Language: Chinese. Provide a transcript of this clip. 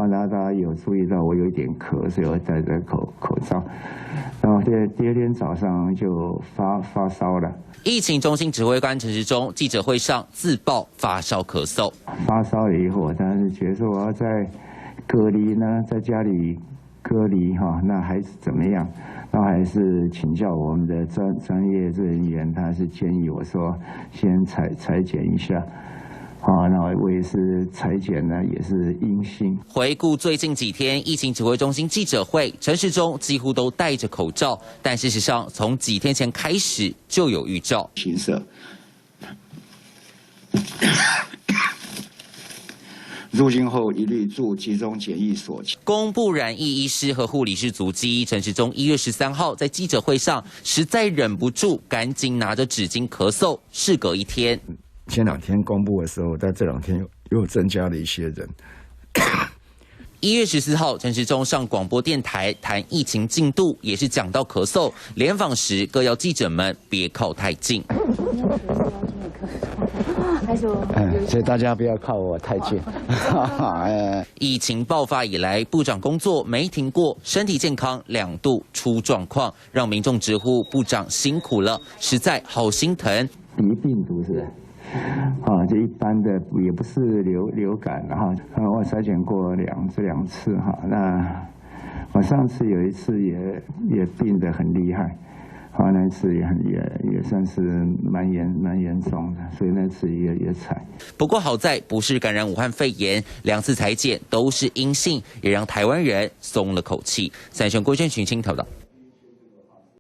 然后大家有注意到我有一点咳，所以我戴着口罩。然后第二天早上就发烧了。疫情中心指挥官陈时中记者会上自曝发烧咳嗽。发烧了以后，我当时觉得说我要在隔离呢，在家里隔离哈，那还是怎么样？然后还是请教我们的专业人员，他是建议我说先裁剪一下。那我也是裁剪呢，也是阴性。回顾最近几天疫情指挥中心记者会，陈时中几乎都戴着口罩，但事实上从几天前开始就有预兆。情色，入境后一律住集中检疫所。公布染疫医师和护理师足迹，陈时中1月13号在记者会上实在忍不住，赶紧拿着纸巾咳嗽。事隔1天。前2天公布的时候，在这2天又增加了一些人。1月14号，陈时中上广播电台谈疫情进度，也是讲到咳嗽。联访时各要记者们别靠太近。所以大家不要靠我太近。疫情爆发以来，部长工作没停过，身体健康2度出状况，让民众直呼部长辛苦了，实在好心疼。鼻病毒是。就一般的也不是流感哈，我筛检过两次哈，那我上次有一次也病得很厉害，那次也算是蛮严重的，所以那次也惨。不过好在不是感染武汉肺炎，2次采检都是阴性，也让台湾人松了口气。三选郭轩群星报道。